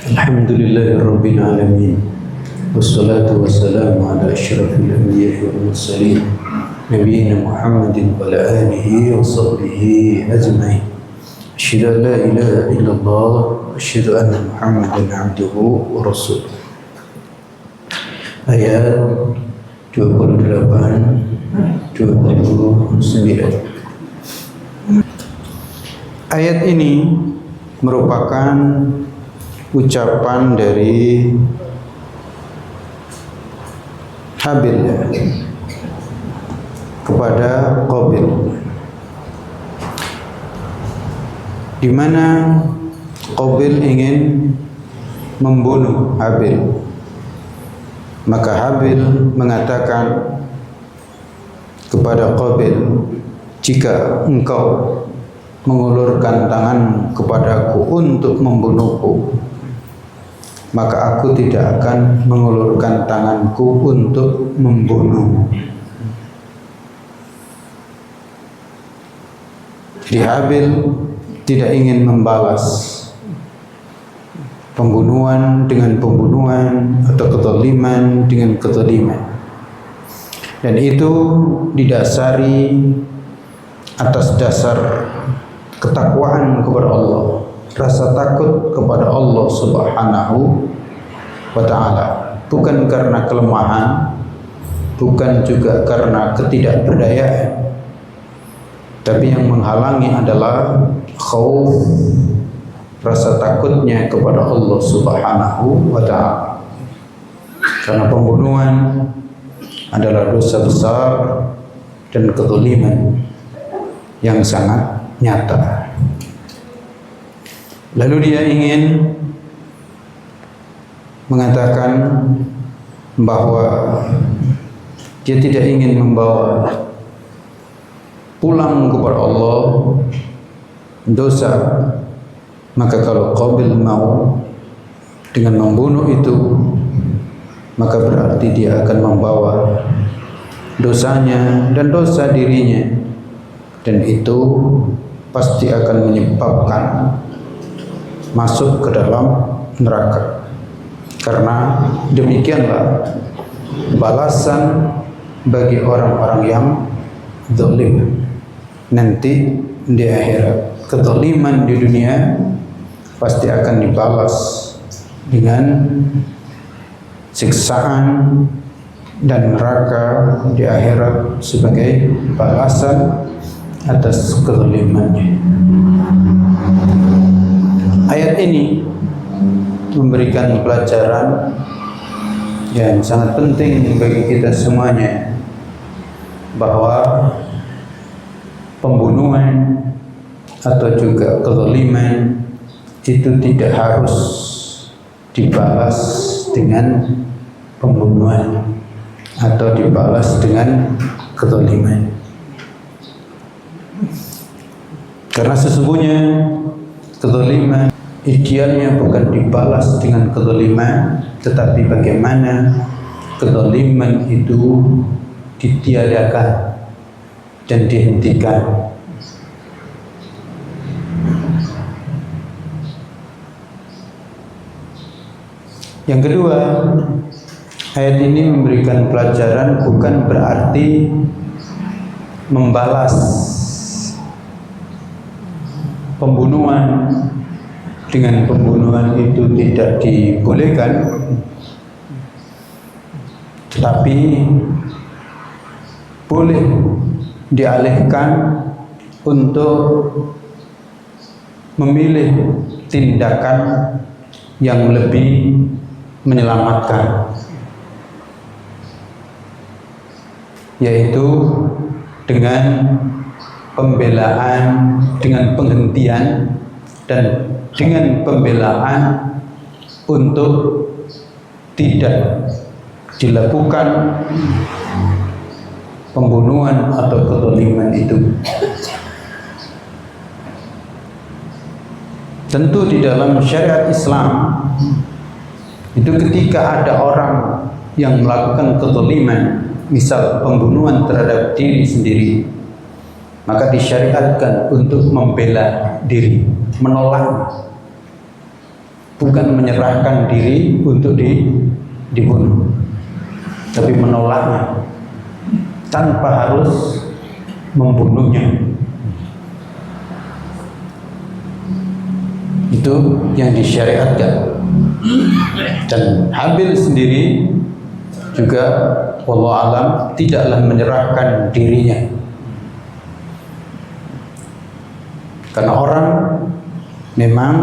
Alhamdulillahirabbil alamin. Wassalatu wassalamu ala asyrafil anbiya'i wal mursalin nabiyina Muhammadin wa ala alihi wa sahbihi ajma'in. Asyhadu an la ilaha illallah wa asyhadu anna Muhammadan abduhu wa rasuluh. Ayat 28 29. Ayat ini merupakan ucapan dari Habil kepada Qabil, di mana Qabil ingin membunuh Habil. Maka Habil mengatakan kepada Qabil, jika engkau mengulurkan tangan kepadaku untuk membunuhku, maka aku tidak akan mengulurkan tanganku untuk membunuhmu. Jadi Habil tidak ingin membalas pembunuhan dengan pembunuhan atau kezaliman dengan kezaliman, dan itu didasari atas dasar ketakwaan kepada Allah, rasa takut kepada Allah Subhanahu wa ta'ala, bukan karena kelemahan, bukan juga karena ketidakberdayaan, tapi yang menghalangi adalah khauf, rasa takutnya kepada Allah Subhanahu wa ta'ala. Karena pembunuhan adalah dosa besar dan kezaliman yang sangat nyata. Lalu dia ingin mengatakan bahwa dia tidak ingin membawa pulang kepada Allah dosa. Maka kalau Qabil mau dengan membunuh itu, maka berarti dia akan membawa dosanya dan dosa dirinya, dan itu pasti akan menyebabkan masuk ke dalam neraka. Karena demikianlah balasan bagi orang-orang yang zalim nanti di akhirat. Kezaliman di dunia pasti akan dibalas dengan siksaan dan neraka di akhirat sebagai balasan atas kezalimannya. Ayat ini memberikan pelajaran yang sangat penting bagi kita semuanya, bahwa pembunuhan atau juga kezaliman itu tidak harus dibalas dengan pembunuhan atau dibalas dengan kezaliman. Karena sesungguhnya kezaliman idealnya bukan dibalas dengan kezaliman, tetapi bagaimana kezaliman itu ditiadakan dan dihentikan. Yang kedua, ayat ini memberikan pelajaran bukan berarti membalas pembunuhan dengan pembunuhan itu tidak dibolehkan, tetapi boleh dialihkan untuk memilih tindakan yang lebih menyelamatkan, yaitu dengan pembelaan, dengan penghentian dan dengan pembelaan untuk tidak dilakukan pembunuhan atau kezaliman itu. Tentu di dalam syariat Islam itu ketika ada orang yang melakukan kezaliman, misal pembunuhan terhadap diri sendiri, maka disyariatkan untuk membela diri, menolak, bukan menyerahkan diri untuk dibunuh, tapi menolaknya tanpa harus membunuhnya. Itu yang disyariatkan. Dan Habil sendiri juga wallahu alam tidaklah menyerahkan dirinya, karena orang memang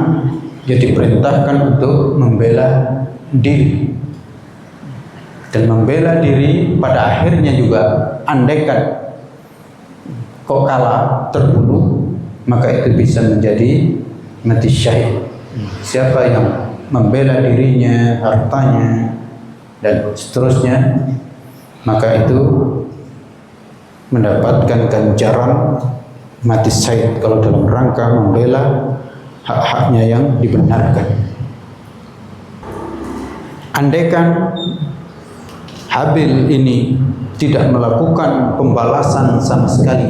dia diperintahkan untuk membela diri, dan membela diri pada akhirnya juga andaikan kok kalah terbunuh, maka itu bisa menjadi mati syahid. Siapa yang membela dirinya, hartanya, dan seterusnya, maka itu mendapatkan ganjaran mati syahid kalau dalam rangka membela hak-haknya yang dibenarkan. Andaikan Habil ini tidak melakukan pembalasan sama sekali,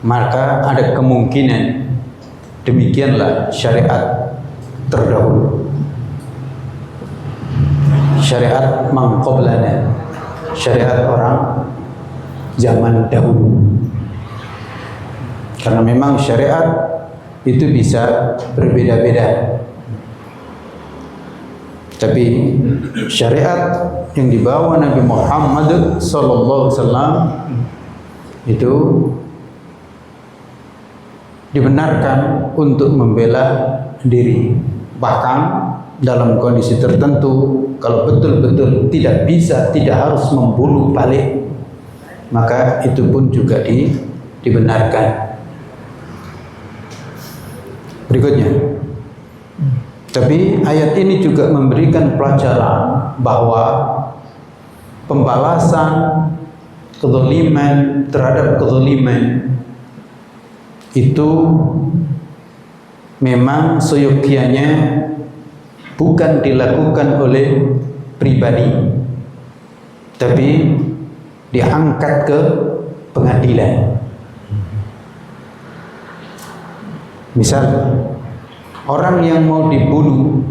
maka ada kemungkinan demikianlah syariat terdahulu, syariat man qablana, syariat orang zaman dahulu. Karena memang syariat itu bisa berbeda-beda, tapi syariat yang dibawa Nabi Muhammad SAW itu dibenarkan untuk membela diri, bahkan dalam kondisi tertentu kalau betul-betul tidak bisa, tidak harus membunuh balik, maka itu pun juga dibenarkan. Berikutnya, tapi ayat ini juga memberikan pelajaran bahwa pembalasan kezaliman terhadap kezaliman itu memang seyogianya bukan dilakukan oleh pribadi, tapi diangkat ke pengadilan. Misal orang yang mau dibunuh,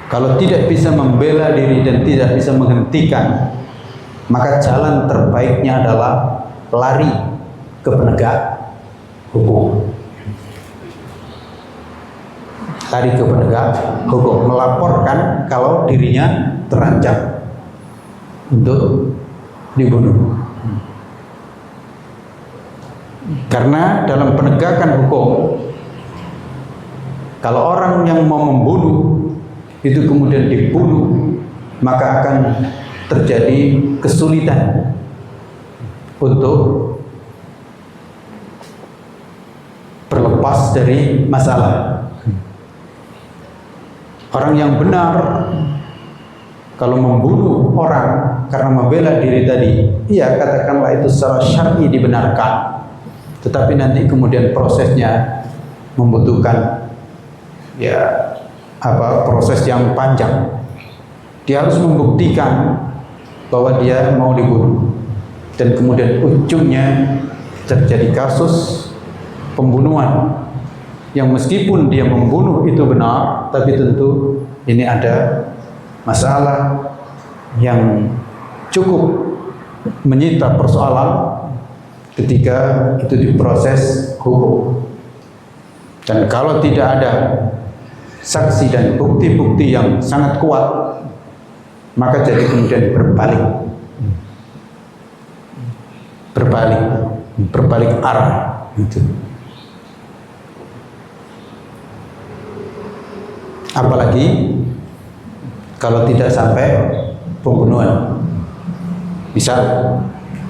kalau tidak bisa membela diri dan tidak bisa menghentikan, maka jalan terbaiknya adalah lari ke penegak hukum. Lari ke penegak hukum, melaporkan kalau dirinya terancam untuk dibunuh. Karena dalam penegakan hukum, kalau orang yang mau membunuh itu kemudian dibunuh, maka akan terjadi kesulitan untuk berlepas dari masalah. Orang yang benar kalau membunuh orang karena membela diri tadi, iya katakanlah itu secara syar'i dibenarkan, tetapi nanti kemudian prosesnya membutuhkan proses yang panjang. Dia harus membuktikan bahwa dia mau dibunuh, dan kemudian ujungnya terjadi kasus pembunuhan yang meskipun dia membunuh itu benar, tapi tentu ini ada masalah yang cukup menyita persoalan ketika itu diproses hukum. Dan kalau tidak ada saksi dan bukti-bukti yang sangat kuat, maka jadi kemudian berbalik arah gitu. Apalagi kalau tidak sampai pembunuhan. Misal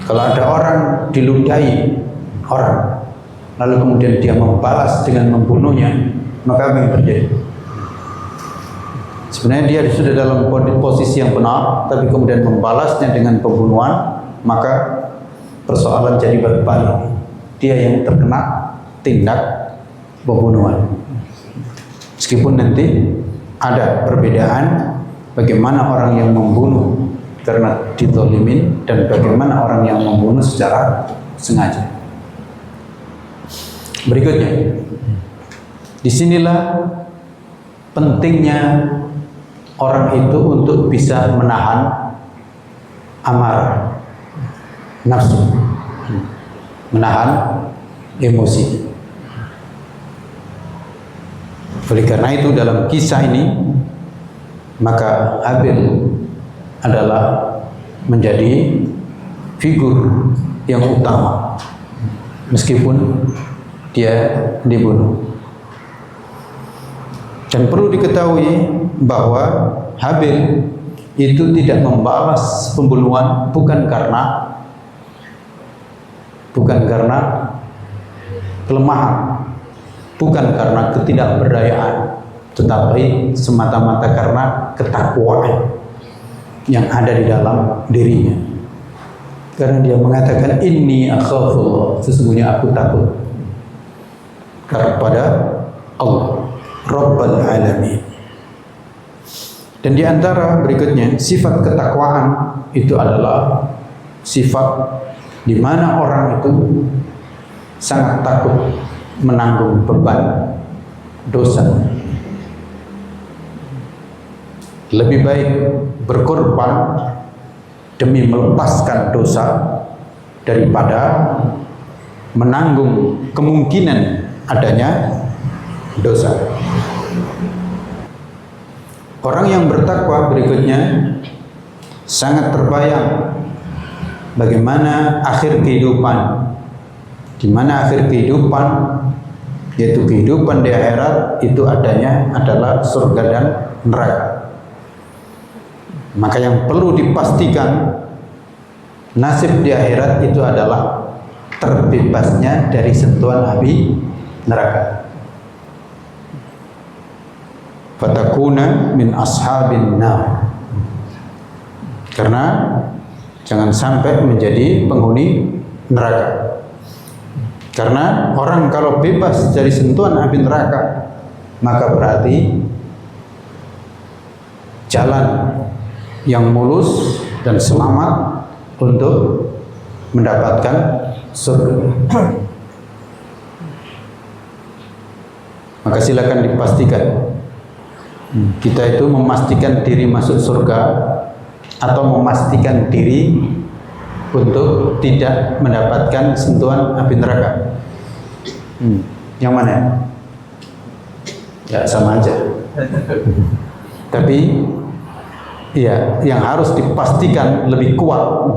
kalau ada orang diludahi orang, lalu kemudian dia membalas dengan membunuhnya, maka apa yang terjadi? Sebenarnya dia sudah dalam posisi yang benar, tapi kemudian membalasnya dengan pembunuhan, maka persoalan jadi berbalik. Dia yang terkena tindak pembunuhan. Meskipun nanti ada perbedaan bagaimana orang yang membunuh karena dizalimin dan bagaimana orang yang membunuh secara sengaja. Berikutnya, Disinilah pentingnya orang itu untuk bisa menahan amarah, nafsu, menahan emosi. Oleh karena itu dalam kisah ini maka Habil adalah menjadi figur yang utama meskipun dia dibunuh. Dan perlu diketahui bahwa Habil itu tidak membalas pembunuhan bukan karena kelemahan, bukan karena ketidakberdayaan, tetapi semata-mata karena ketakwaan yang ada di dalam dirinya. Karena dia mengatakan inni akhafullah, sesungguhnya aku takut kepada Allah Rabbal Alamin. Dan di antara berikutnya sifat ketakwaan itu adalah sifat di mana orang itu sangat takut menanggung beban dosa. Lebih baik berkorban demi melepaskan dosa daripada menanggung kemungkinan adanya dosa. Orang yang bertakwa berikutnya sangat terbayang bagaimana akhir kehidupan, di mana akhir kehidupan yaitu kehidupan di akhirat itu adanya adalah surga dan neraka. Maka yang perlu dipastikan nasib di akhirat itu adalah terbebasnya dari sentuhan api neraka. Fatakuna min ashabin nar. Karena jangan sampai menjadi penghuni neraka. Karena orang kalau bebas dari sentuhan api neraka, maka berarti jalan yang mulus dan selamat untuk mendapatkan surga. Maka silakan dipastikan kita itu memastikan diri masuk surga atau memastikan diri untuk tidak mendapatkan sentuhan api neraka. Yang mana? Ya sama aja. Tapi ya, yang harus dipastikan lebih kuat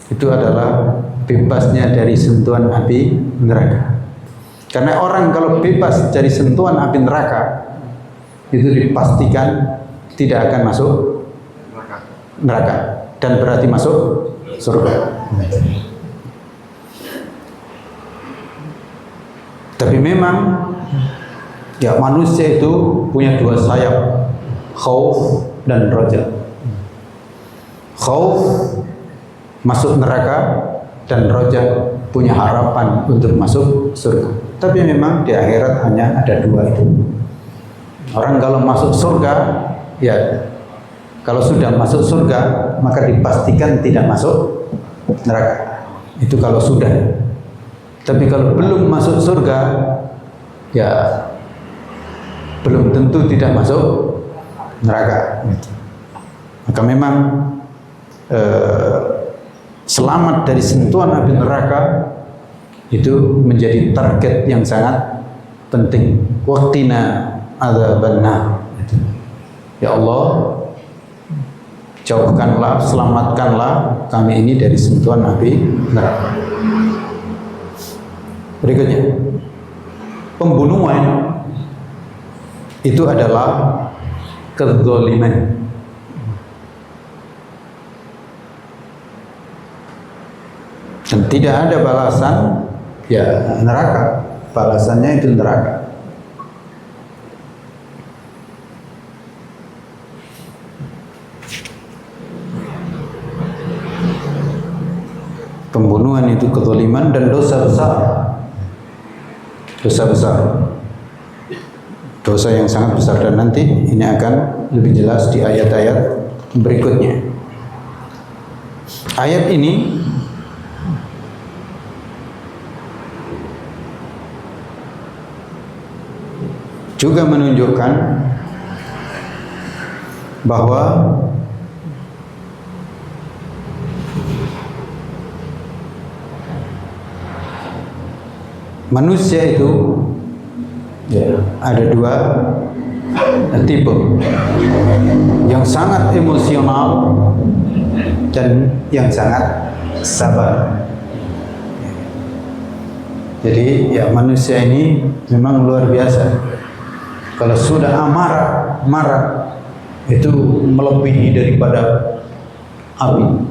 itu adalah bebasnya dari sentuhan api neraka. Karena orang kalau bebas dari sentuhan api neraka itu dipastikan tidak akan masuk neraka dan berarti masuk surga. Tapi memang ya manusia itu punya dua sayap, khauf dan roja. Khauf masuk neraka dan roja punya harapan untuk masuk surga. Tapi memang di akhirat hanya ada dua itu. Orang kalau masuk surga, ya kalau sudah masuk surga maka dipastikan tidak masuk neraka. Itu kalau sudah. Tapi kalau belum masuk surga, ya belum tentu tidak masuk neraka. Maka memang selamat dari sentuhan api neraka itu menjadi target yang sangat penting. Waqtina adzabannar. Ya Allah, jauhkanlah, selamatkanlah kami ini dari sentuhan api neraka. Berikutnya, pembunuhan itu adalah kezaliman. Dan tidak ada balasan, ya neraka. Balasannya itu neraka. Pembunuhan itu kezaliman dan dosa besar. Dosa besar. Dosa yang sangat besar, dan nanti ini akan lebih jelas di ayat-ayat berikutnya. Ayat ini juga menunjukkan bahwa manusia itu ada dua tipe, yang sangat emosional dan yang sangat sabar. Jadi ya, manusia ini memang luar biasa. Kalau sudah marah itu melebihi daripada api.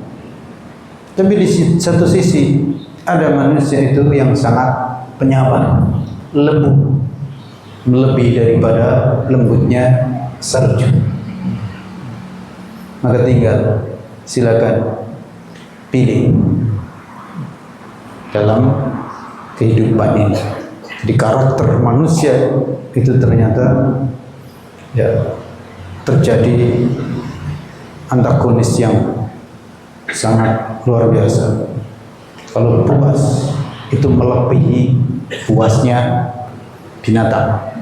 Tapi di satu sisi ada manusia itu yang sangat penyabar, lembut, melebihi daripada lembutnya salju. Maka tinggal silakan pilih dalam kehidupan ini. Jadi karakter manusia itu ternyata ya terjadi antagonis yang sangat luar biasa. Kalau puas itu melebihi puasnya binatang.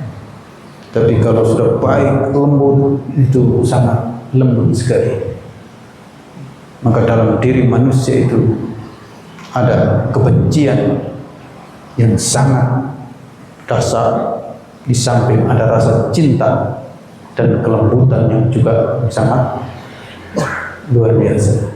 Tapi kalau sudah baik, lembut, itu sangat lembut sekali. Maka dalam diri manusia itu ada kebencian yang sangat dasar, di samping ada rasa cinta dan kelembutan yang juga sangat luar biasa.